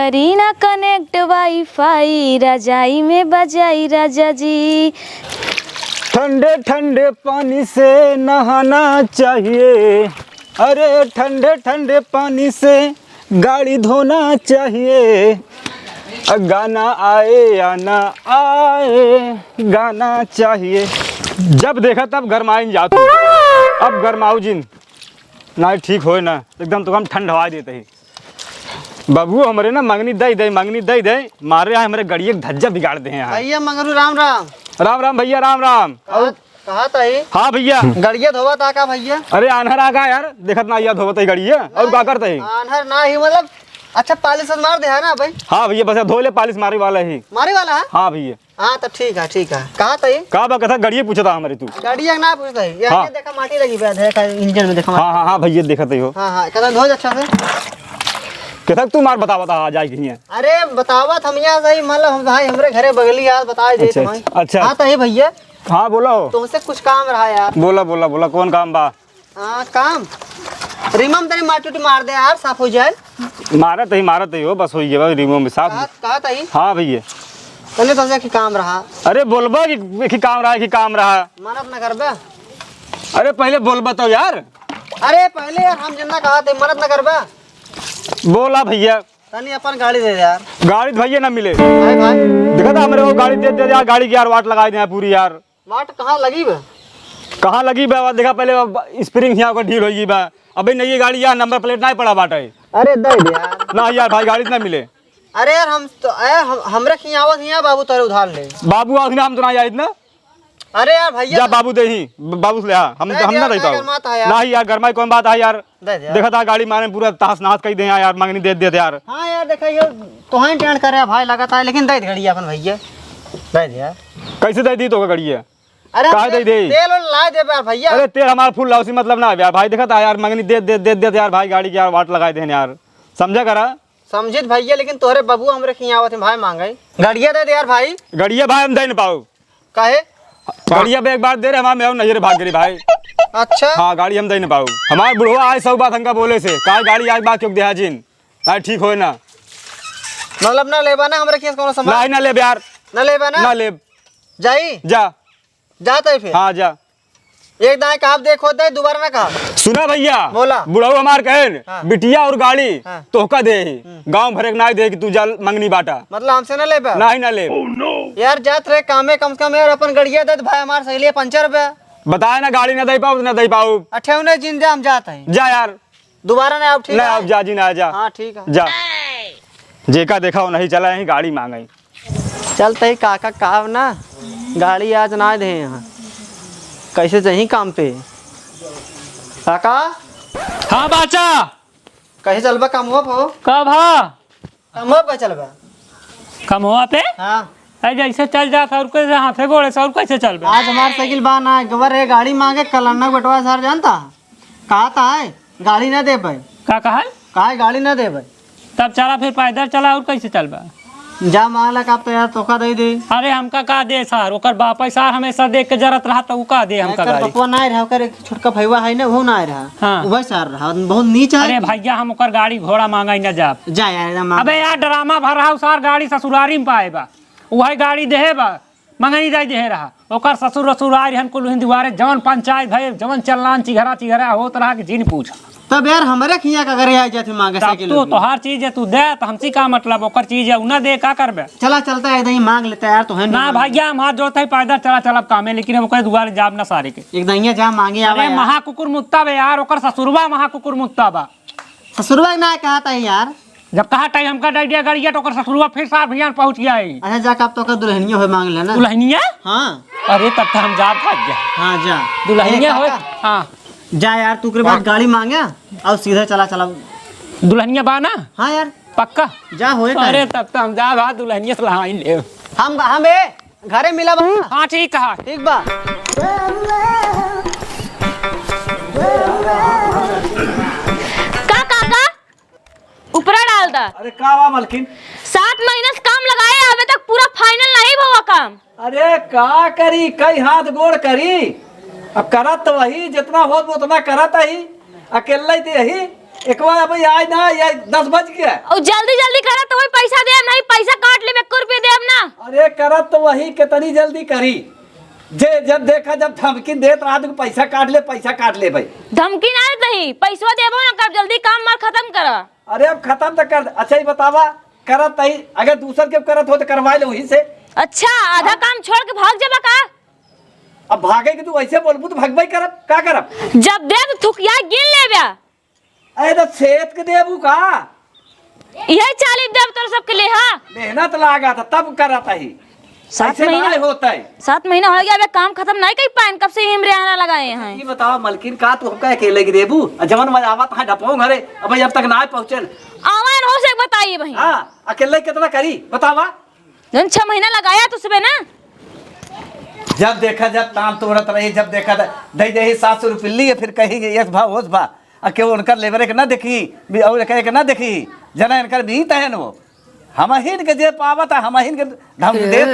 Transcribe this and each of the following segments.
करी ना connect wifi, रजाई में बजाई राजा जी। ठंडे ठंडे पानी से नहाना चाहिए, अरे ठंडे ठंडे पानी से गाड़ी धोना चाहिए। गाना आए या ना आए, गाना चाहिए। जब देखा तब गरमाइन जातू, अब गरमाऊ जिन ना ठीक होए ना, एकदम तो हम ठंड हवा देते ही। बाबू हमारे ना मंगनी दई दे मारे यहाँ हमारे गड़िए धज्जा बिगाड़ दे हैं। भैया मंगरू राम राम। राम राम भैया राम राम। कहा था ही? हाँ भैया गड़िया धोवा था का भैया? अरे आन्हर आ गया यार, देखत ना याद धोवत है गड़िया और क्या करते है? आन्हर ना ही मतलब अच्छा पालिश मार दे है ना भाई? हाँ भैया बस धो ले, पालिश मारे वाला ही। मारे वाला है? हाँ भैया। हाँ तो ठीक है ठीक है। कहा था ये? कहा कथा गड़िया पूछा था हमारे तू? गड़िया ना पूछता है यार। हाँ। ये देखा माटी लगी हुई है इंजन में, देखा। हाँ हाँ हाँ भैया देखते ही हो। हाँ हाँ कहता धो अच्छा से। कहता तू मार बता आ जाएगी। अरे बतावत हम यहाँ सही मतलब भाई हमारे घरे बगली यार बता दे तुम्हें। अच्छा हाँ तो ये भैया हाँ बोला हो। तुमसे कुछ काम रहा यार। बोला बोला बोला कौन काम बा? हाँ काम रिमम तेरी माटी मार दे यार, साफ हो जाए। मारत ही हो, बस हो गया रिमो में साफ। कहा था ही? हाँ भैया पहले तो कि काम रहा। अरे बोलबा कि काम रहा कि काम रहा। मरद न करबे। अरे पहले बोलबा तो यार। अरे पहले यार हम जिन्ना कहा थे मरद न करबे। बोला भैया तनी अपन गाड़ी दे दे यार। गाड़ी तो भैया ना मिले भाई भाई देखा था हमारे वो गाड़ी दे यार, गाड़ी की यार वाट लगाई दे पूरी यार। वाट कहाँ लगी बे? कहाँ लगी बा? देखा पहले स्प्रिंग यहाँ को ढील होगी बा। अभी नई गाड़ी यार नंबर प्लेट नहीं पड़ा बाटा है। अरे दे दे यार। ना यार भाई गाड़ी ना मिले। अरे यार हम तो हमरे खियावत हिया बाबू तोरे उधार ले। बाबू आखिर हम तो ना याद ना। अरे यार भैया जा बाबू दे ही, बाबू से ले हम ना रहता हूँ ना यार। गरमा कौन बात है यार? देखा था गाड़ी मारे पूरा तास नाश कर दे यार, मंगनी दे दे यार। हाँ यार देखा ये तो ही टेंट करे भाई लगाता है, लेकिन दे घड़ी अपन भैया दे दे यार। कैसे दे दी तो गाड़ी है? अरे कहा दे दे? तेल ला दे यार भैया। अरे तेल हमारा फुल लाउसी मतलब ना यार भाई। देखा था यार मंगनी दे यार भाई, गाड़ी की यार वाट लगाए दे यार, समझा करा? समझित भैया, लेकिन तोरे बाबू हमरे खियावत भाई मांगे गड़िया दे दे यार भाई। गड़िया भाई हम दे नहीं पाओ। काहे? गड़िया एक बार दे रहे हमारे नजर भाग गई भाई। अच्छा हाँ गाड़ी हम दे नहीं पाओ। हमारे बुढ़वा आए सब बात हमका बोले से कहा गाड़ी आज बात क्यों देहा जिन भाई ठीक हो ना। मतलब ना लेबा ना हमरे केस कोनो सामान ना ले यार, ना लेबा ना ले जाई जा जाता है फिर। हाँ जा। एक दाएं कहा देखो दे दोबारा ना कहा। सुना भैया बोला बुढ़ाऊ हमार कहे हाँ। बिटिया और गाड़ी हाँ। तोहका दे गांव भरे ना दे कि तू जा मंगनी बाटा। मतलब हमसे ना ले ना ही ना ले। यार जात रहे कामे कम से कम यार अपन गड़िया दे भाई हमारे सही लिए पंचर पे बताए ना गाड़ी ना दे पाऊ ना दे पाऊ। अठे जिन जा हम जाते हैं जा यार दोबारा ना आप ठीक ना है? अब जा जी ना जा। हाँ ठीक है जा जेका देखा वो नहीं चला यही गाड़ी मांगाई। चलते ही काका कहा ना गाड़ी आज ना दे यहाँ कैसे चाहिए काम पे काका। हाँ बाचा कैसे चलबा काम हुआ पो कब हाँ काम हुआ पे चलबा कम हुआ पे हाँ जैसे चल जा और कैसे हाथे गोड़े से और कैसे चल आज हमारे साइकिल बा ना गवर है गाड़ी मांगे कलन्ना बटवा सर जानता कहा था है गाड़ी ना दे भाई। का कहा कहा गाड़ी ना दे भाई तब चला फिर पैदल चला और कैसे चलबा? जा मांगला का तो यार तोका दे दे। अरे हमका का दे सर ओकर बापा सर हमेशा देख के जरत रहा तो का दे हमका एकर गाड़ी। बपवा ना रहा ओकर एक छोटका भैया है ना वो ना रहा। हाँ। वही सार रहा बहुत नीच है। अरे भैया हम ओकर गाड़ी घोड़ा मांगाई न जाब। जा यार एकदम मांग। अबे यार ड्रामा भर रहा सार गाड़ी ससुरारी में पाए बा वही गाड़ी देहे बा मंगनी जाई देहे रहा ओकर ससुर रसुर आए रहन कुल हिंदुआरे जवन पंचायत भई जवन चलान चिघरा होत रहा कि जिन पूछ। तब यार हमारे खिया का घरे आ जाते मांगे साइकिल तू तो हर चीज है तू दे तो हमसी का मतलब ओकर चीज है उना दे का करबे? चला चलता है एकदम ही मांग लेता यार तो है ना भैया हम हाथ जोड़ते पैदल चला चलब कामे लेकिन हम कोई दुआरे जाब ना सारे के। एकदम ही जा मांगे आवा अरे महा कुकुर मुत्ता बे यार ओकर ससुरबा महा कुकुर मुत्ता बा। ससुरबा ना कहा था यार जब कहा टाइम हमका डाइडिया गड़िया तो ओकर ससुरबा फिर सार भैया पहुंच गया है। अच्छा जा आप तो का दुल्हनिया हो मांग लेना। दुल्हनिया? हाँ अरे तब तो हम जा भाग गया। हाँ जा दुल्हनिया हो हाँ जा यार तू के बाद गाड़ी मांगे और सीधा चला चला। दुल्हनिया बा ना? हाँ यार पक्का जा होए। अरे तब तो हम जा भा दुल्हनिया से लहाई ले हम घरे मिला बा। हाँ ठीक कहा ठीक बा। का काका ऊपरा डाल दा। अरे का बा मलकिन? 7 महीना से काम लगाए अबे तक पूरा फाइनल नहीं हुआ काम। अरे का करी कई हाथ गोड़ करी अब करत तो वही जितना होत उतना करत ही अकेला ही यही एक बार अभी आज ना ये 10 बज गया। और जल्दी जल्दी करा तो वही पैसा दे, नहीं पैसा काट ले, 1 रुपये दे ना। अरे करत तो वही कितनी जल्दी करी, जे जब देखा जब धमकी देत रहा तो पैसा काट ले भाई। धमकी ना दही, पैसा देबो ना, कर जल्दी काम मार खत्म करा। अरे अब खत्म तो कर। अच्छा ही बतावा, करत तही अगर दूसर के करत हो तो करवा ले वहीं से। अच्छा आधा काम छोड़ के भाग जाबा का? अब भागे कि तू ऐसे बोलबू तो भगवाई करब का करब? जब दे तो थुकिया गिन लेबा। अरे तो सेहत के देबू का? यही 40 देब तोर सबके लिए। हाँ मेहनत लागा था तब करत ही। 7 महीना होता है। 7 महीना हो गया, अबे काम खत्म नहीं कर पाए, कब से हिमरे आना लगाए हैं। ये बताओ मलकिन का तू हमका अकेले की देबू? जमन मजा आवत है ढपो घरे, अब अब तक ना पहुंचल। आवन हो से बताइए भाई। हां अकेले कितना करी बतावा? 6 महीना लगाया तो सुबह ना। जब देखा जब ताम तोड़त रही, जब देखा दे दे 700 रुपये लिए, फिर कहेंगे यस भाव होस भा के उनकर लेबर के ना देखी और कहे के ना देखी जना इनकर भी तहन वो हम हिन के जे पावत हम हिन के धमकी दे।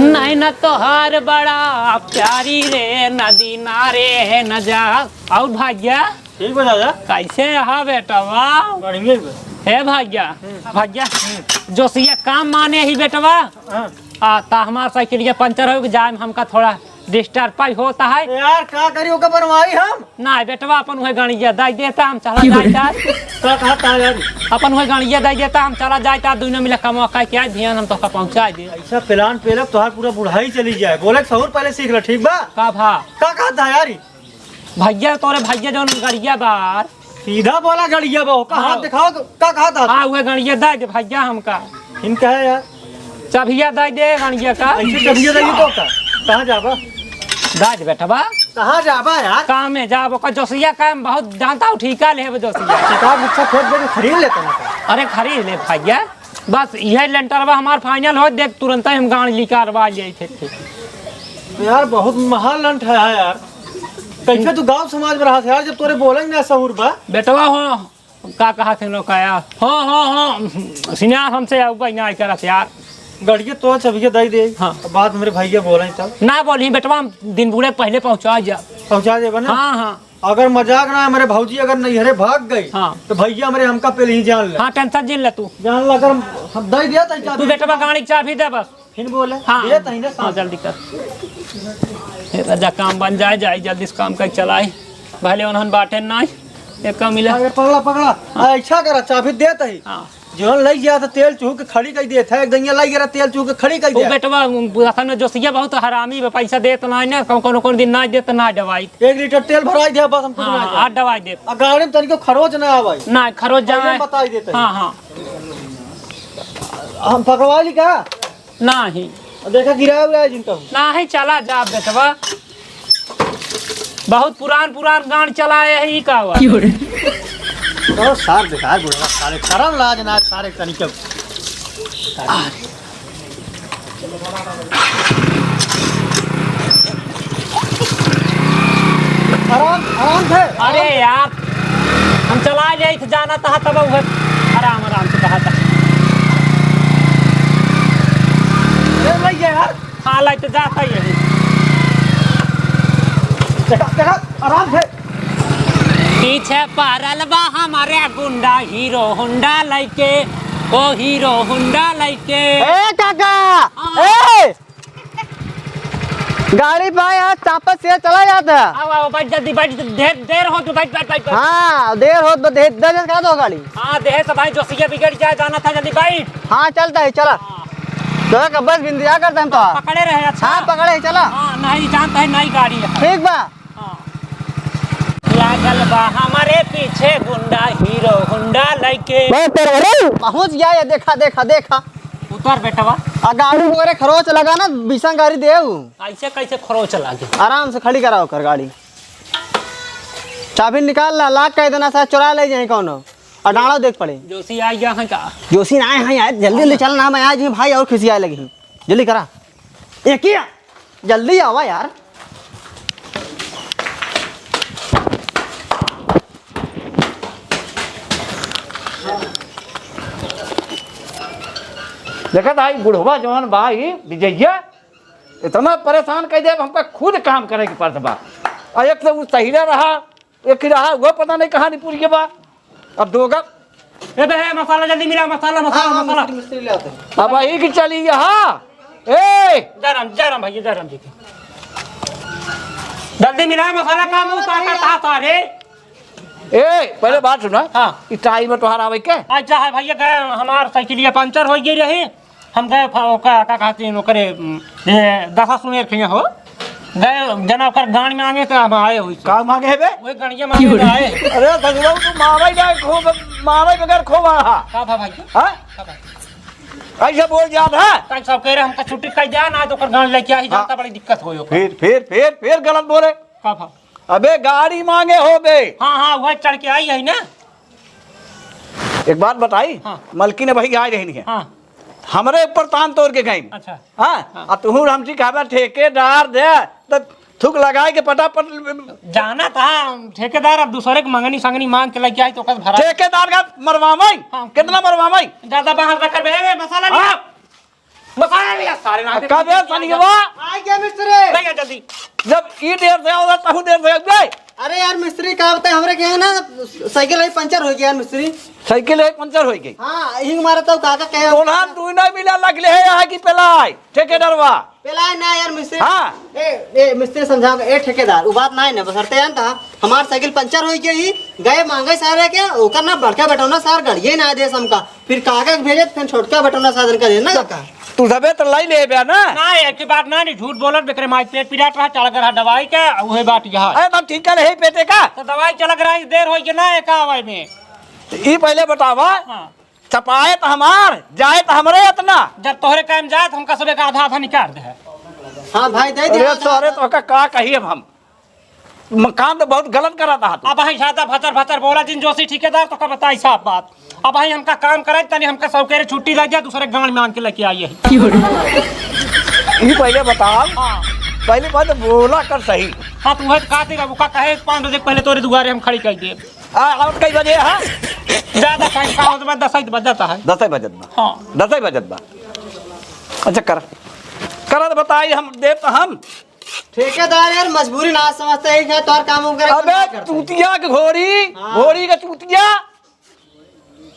नहीं न तोहार बड़ा प्यारी रे नदी नारे है न जा। और भाग्या ठीक बता जा। कैसे यहाँ बेटवा? बढ़िया हे भाग्या जोशिया काम माने ही बेटवा। ता हमार साइकिल पंचर हो जाए हमका थोड़ा डिस्टर्ब पाई होता है यार, का करी ओका बनवाई हम ना बेटवा। अपन वही गाड़िया दे देता हम चला जाता। का कहता यार? अपन वही गाड़िया दे देता हम चला जाता, दोनों मिले कमा का क्या ध्यान हम तो पहुंचा दे। ऐसा प्लान पे लग तोहार पूरा बुढ़ाई चली जाए। बोले सहूर पहले सीख ले, ठीक बा? का भा का कहता यार? भैया तोरे भैया जो गाड़िया बार सीधा बोला गड़िया बा का हाथ दिखाओ। का कहता? हाँ वह गाड़िया दे दे भैया हमका। इनका है यार चबिया दे दे गाड़िया का। ऐसे चबिया देगी तो का कहां जाबा? दे बेटवा कहां जाबा यार? काम में जाब जोशिया काम बहुत जानता हूँ, ठीका ले जोशिया। किताब अच्छा खेत दे खरीद लेता ना। अरे खरीद ले भैया, बस यह लेंटरवा हमार फाइनल हो, देख तुरंत ही हम गाड़ी निकारवा लिए थे। यार बहुत महालंट है यार। कैसे तू गांव समाज में रहा था यार, जब तोरे बोलेंगे ना सहूर बा? बेटवा हो का कहा थे लोग का यार। हाँ सिन्हा हमसे ना करत यार। गड़िया तो चबिया दे दे। हाँ बात मेरे भैया बोले तब ना बोली बेटवा, दिन बुढ़े पहले पहुंचा जा। पहुंचा देबा ना? हाँ हाँ अगर मजाक ना मेरे भौजी अगर नैहरे भाग गई हाँ तो भैया मेरे हमका पहले ही जान ले। हाँ टेंशन जिन ले तू। जान ला अगर हम दे दिया था तू बेटवा गाड़ी की चाबी दे बस। फिर बोले हाँ दे तही ना। हाँ जल्दी कर राजा, काम बन जाए जल्दी से काम कर चलाए। भले उन्होंने बाटे ना एक कम मिले। पकड़ा पकड़ा ऐसा करा चाबी दे तही। हाँ जोन लग गया था तेल चूक खड़ी कर दिए था, एक दैया लग गया तेल चूक खड़ी कर वो दिया। बेटवा असल में जोशिया बहुत हरामी बा, पैसा दे तो ना कौन दिन ना दे तो ना दवाई। 1 लीटर तेल भराई दे बस हम कुछ ना हाँ दवाई दे आ गाड़ी में तनिको खरोच ना आवे ना खरोच जाए बताई देते। हाँ हाँ हम पकड़वा ली का ना ही देखा गिराया हुआ है जिनका। ना ही चला जा बेटवा, बहुत पुरान गाड़ी चलाए ही का हुआ। तो सार बेकार बुढ़वा सारे शर्म लाज ना सारे तनिके। आराम थे। अरे यार हम चला ले जाना था तब आराम से कहा था। अरे भैया यार हाँ लाइट तो जाता ही है। देखा आराम थे। पीछे पारल बा हमारे गुंडा हीरो होंडा लाइके, ओ हीरो होंडा लाइके। ए काका ए गाड़ी पे यार चापस से चला जाता। आओ बैठ जल्दी बैठ, देर हो तो बैठ। हाँ देर हो तो दे करा दो गाड़ी। हाँ देह से भाई जोशिया बिगड़ जाए, जाना था जल्दी बैठ। हाँ चलता है चला। तो का बस इंतजार करते हैं तो। पकड़े रहे अच्छा। हाँ पकड़े चला। हाँ नहीं जानता है नई गाड़ी है। ठीक बा। लागल बा हमारे पीछे गुंडा हीरो होंडा लाइके। पहुंच गया ये देखा उतर बेटवा। गाड़ी वगैरह खरोच लगा ना बीसा गाड़ी दे ऐसे कैसे खरोच लागे? आराम से खड़ी कराओ कर गाड़ी। चाबी निकाल ला, लाख कह देना शायद चुरा ले जाए कौन और डालो देख पड़े। जोशी आ गया है का? जोशी आए हैं यार, जल्दी चल ना मैं आज भाई और खुशी आए लगी। जल्दी करा एक ही जल्दी आवा यार। देखा भाई बुढ़वा जवान भाई विजया इतना परेशान कर दे हमका खुद काम करे के पड़त बा। और एक से वो सही रहा, एक ही रहा वो पता नहीं कहाँ नहीं पूरी के बाद। अब दोगा ए बे मसाला जल्दी मिला, मसाला मसाला मसाला। मिस्त्री ले आते हैं। अब वही की चली यहाँ। ए जयराम भैया, जयराम जी की जल्दी मिला मसाला, काम उतारता था रे। ए पहले बात सुना। हाँ। इस टाइम में तुम्हारा आवे के अच्छा है भैया, गए हमार साइकिलिया पंचर हो गई रही, हम गए का कहते हैं करे दशा सुनेर खिया हो गए जना कर गाड़ी में आगे तो हम आए हुई का मांगे है बे? वही गणिया मांगे आए। अरे सजरा तू मारा ही ना खूब मारा बगैर खूब रहा। का था भाई? हां ऐसे बोल जात है। कल सब कह रहे हमका छुट्टी कर दिया ना, तो कर गाड़ी लेके आई जाता, बड़ी दिक्कत हो। फिर गलत बोले। का था? अबे गाड़ी मांगे हो बे। हाँ वही चढ़ के आई है ना। एक बात बताई। हाँ। मलकी ने भाई आई रही है। हाँ हमरे ऊपर तान तोड़ के गई। अच्छा। हाँ अब तू हमसी कहबा ठेकेदार दे तो थुक लगाए के पटापट जाना था ठेकेदार, अब दूसरे के मंगनी संगनी मांग के लेके आई तो कल भरा। ठेकेदार का मरवामई। हाँ। कितना मरवामई? ज्यादा बाहर रख कर मसाला लिया। हाँ। मसाला लिया सारे ना कब है सनिगवा? आ गया मिस्त्री। भैया जल्दी। जब ई देर से आओ तहु देर से गए। अरे यार मिस्त्री का बताए हमरे के है ना, साइकिल ही पंचर हो गया यार मिस्त्री। साइकिल एक पंचर हो गई। हाँ हिंग मारा तो काका कहे तोना तू ना मिला लगले है यहाँ की पेलाई ठेकेदारवा। पेला ना यार मिस्त्री। हाँ। ए मिस्त्री समझा ए ठेकेदार वो बात ना बसरते जानता हमार साइकिल पंचर हो गई गए मांगे सारे के ओकर ना बड़का बटौना सार गड़िए ना दे हमका, फिर कागज भेजे फिर छोटका बटौना साधन का देना काका। तू सबे तो लाई ले बे ना। ना एक बात ना, नहीं झूठ बोलत बेकरे माई पेट पीड़ाट रहा, चल कर दवाई के वही बात यहाँ। अरे तब ठीक है पेटे का तो दवाई चलक रहा देर हो गई ना एक आवाज में। ई पहले बतावा। हाँ। छपाए तो हमार जाए तो हमरे इतना। जब तोहरे काम जाए तो हमका सबे का आधा आधा निकाल दे। हाँ भाई दे अरे दिया। तोरे तो का कही अब हम काम तो बहुत गलत करा था तू। अब वही ज्यादा भचर भचर बोला जिन जोशी ठेकेदार तो का बताई साफ बात। अब वही हमका काम करे तनी हमका सौकेरे छुट्टी लग जाए, दूसरे गांव में आन के लेके आई है। ई पहले बताओ। हाँ पहले बात बोला कर सही। हाँ तू है काते का का कहे 5 बजे पहले तोरे दुआरे हम खड़ी कर दे। और कई बजे है? ज्यादा कहीं का हो तो 10 बज जाता है। 10 बजत बा। हाँ 10 बजत बा। अच्छा कर तो बताई हम देव तो हम ठेकेदार यार मजबूरी ना समझते है तोर काम करे। अबे चूतिया के घोड़ी घोड़ी का चूतिया।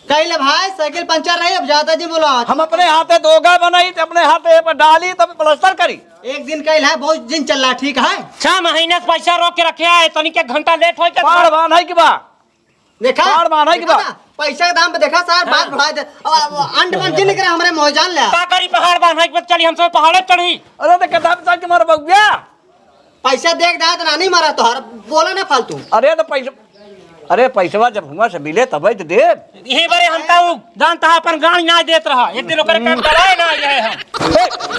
कहिले भाई साइकिल पंचर रही अब ज्यादा जी बोला। हम अपने हाथे दोगा बनाई तो अपने हाथे पर डाली तब प्लास्टर करी। एक दिन कल है बहुत दिन चल रहा ठीक है। 6 महीने से पैसा रोक के रखे है, तनिक एक घंटा लेट हो पाड़ बांध है कि बा देखा पाड़ बांध है कि बा पैसा के दाम पे देखा सर बात बढ़ा दे अंड मंजी निकले हमारे मोहजान ले का करी पहाड़ बांध है चली हम सब पहाड़े चढ़ी। अरे तो किताब चल के मार बगुया। पैसा देख दे तो नहीं मारा तो बोला ना फालतू। अरे तो पैसा अरे पैसा जब हुआ से मिले तब तो दे। यही बारे हम कहू जानता है अपन गाड़ी ना देत रहा, एक दिन ओकरे काम कराए ना ये हम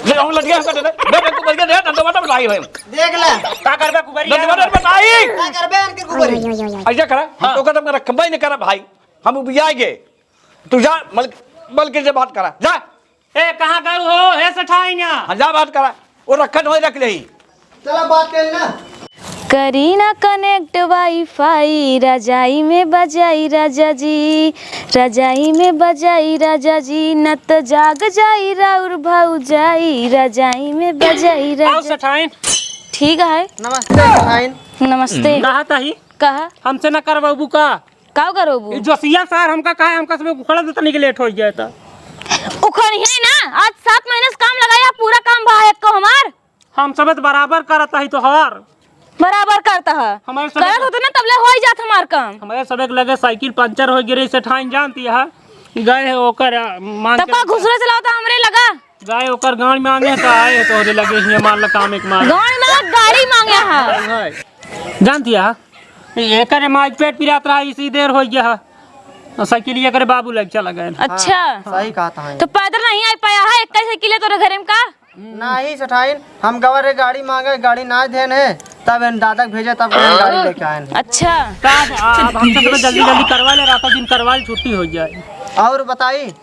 ले हम लग गया हमको दे दे को बल के दे दंडो बटा बताई भाई देख ले का करबे कुबरी दंडो बटा बताई क्या करबे इनके कुबरी ऐसा करा हम तो कदम रखबई नहीं करा भाई हम उबियाएंगे। तू जा बल्कि से बात करा जा। ए कहां गए हो हे सठाइना? हाँ जा बात करा वो रखन हो रख ले। चलो बात कर ना। करीना कनेक्ट वाईफाई रजाई में बजाई राजा जी, रजाई में बजाई राजा जी, न तो जाग जाई राउर भाऊ जाई, रजाई में बजाई आओ राजा। सठाइन। ठीक है नमस्ते सठाइन। नमस्ते। कहा ताही कहा हमसे न करबाबू का का करोबू? जोसिया सर हमका कहा हमका सब उखड़ देता नहीं लेट हो गया था। उखड़ है ना, आज 7 महीने से काम लगाया, पूरा काम भाई को हमार हम सब बराबर करता ही तो हर बराबर करता है। हमारे सब करत होते ना तबले हो ही जात हमार काम। हमारे सब लगे साइकिल पंचर हो गिरी से ठाइन जानती है गए है ओकर मान तब का घुसरा चलाता हमरे लगा गए ओकर गांव में आगे तो आए तो ओरे लगे ही मार काम एक मार गाँव में गाड़ी मांगे है। जानती है एकर माइक पेट पिरात रहा इसी देर हो गया है साइकिल ये करे बाबू लग चला गए। अच्छा सही कहा था तो पैदल नहीं आ पाया है, 21 साइकिल है तोरे घरे में का? नहीं सठाइन हम गवर गाड़ी मांगे गाड़ी ना देन है तब इन दादा के भेजे तब गाड़ी लेके आए हैं। अच्छा अब हम सब जल्दी जल्दी करवा ले, रात दिन करवा ले छुट्टी हो जाए। और बताई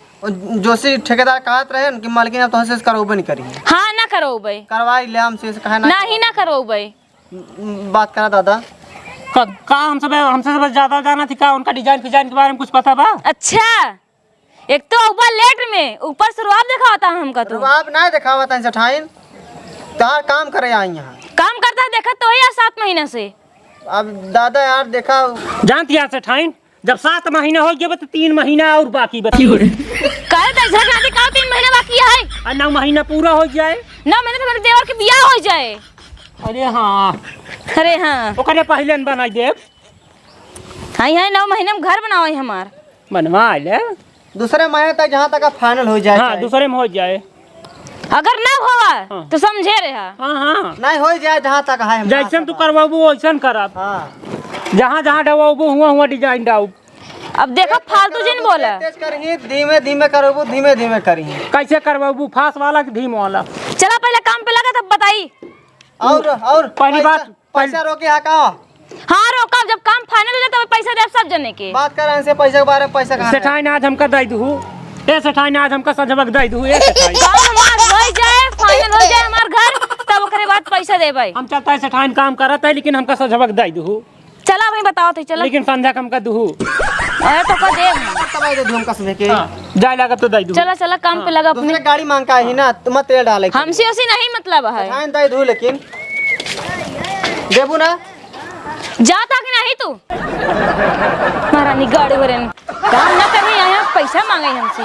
जोशी ठेकेदार कहत रहे कि मालकिन अब तो से करोबे नहीं करी हाँ ना करो भाई, करवाई ले हम से कहे ना नहीं ना करो भाई। बात करा दादा का हमसे सब ज्यादा जाना थी का उनका डिजाइन फिजाइन के बारे में कुछ पता बा? अच्छा एक तो ऊपर लेट में ऊपर से रुआब देखा होता है हमका तो आप ना दिखावा था सठाइन तार काम करे आई यहाँ काम करता है देखा तो है 7 महीने से अब दादा यार देखा जानती यार से ठाइन जब 7 महीना हो गए तो 3 महीना और बाकी बता काहे त झगड़ा दे का 3 महीना बाकी है और 9 महीना पूरा हो जाए ना मैंने तो मेरे देवर के बियाह हो जाए। अरे हाँ अरे हाँ ओकरे पहले न बनाई देव हाय हाय 9 महीने में घर बनाओ हमार बनवा ले दूसरे महीने तक जहाँ तक फाइनल हो जाए हाँ दूसरे में हो जाए अगर ना होवा हाँ। तो समझे रहे हाँ हाँ नहीं हो जाए जहाँ तक है हमरा जैसन तू तक। करवाबू वैसन करब हाँ जहाँ जहाँ डबाबू हुआ डिजाइन डाउ अब देखो फालतू जिन बोला तेज करही धीमे धीमे करोबू धीमे धीमे करही कैसे करवाबू फास वाला कि धीम वाला चला पहले काम पे लगा तब बताई। और पहली बात पैसा रोके हाँ का हाँ रोका जब काम फाइनल हो जाए तब पैसा दे सब जने के। बात कर रहे हैं पैसे के बारे में पैसा कहाँ है? सेठाइन आज हमका दे दू ए सेठाइन आज हमका सजबक दे दू ए सेठाइन काम हमार हो जाए फाइनल हो जाए हमार घर तब ओकरे बाद पैसा दे भाई। हम चलता है सेठाइन काम करत है लेकिन हमका सजबक दे दू चला भाई बताओ तो चला लेकिन संध्या का हमका दू अरे तो का दे तबाई दे दूँ कसम के जाए लागत तो दे दू चला चला काम पे लगा अपने। दूसरे गाड़ी मांग का ही ना तुम तेल डाले हमसे उसी नहीं मतलब है हाँ दे दू लेकिन देबू ना जाता कि नहीं तू महारानी गाड़ी वरन काम ना करने आया पैसा मांगे हमसे।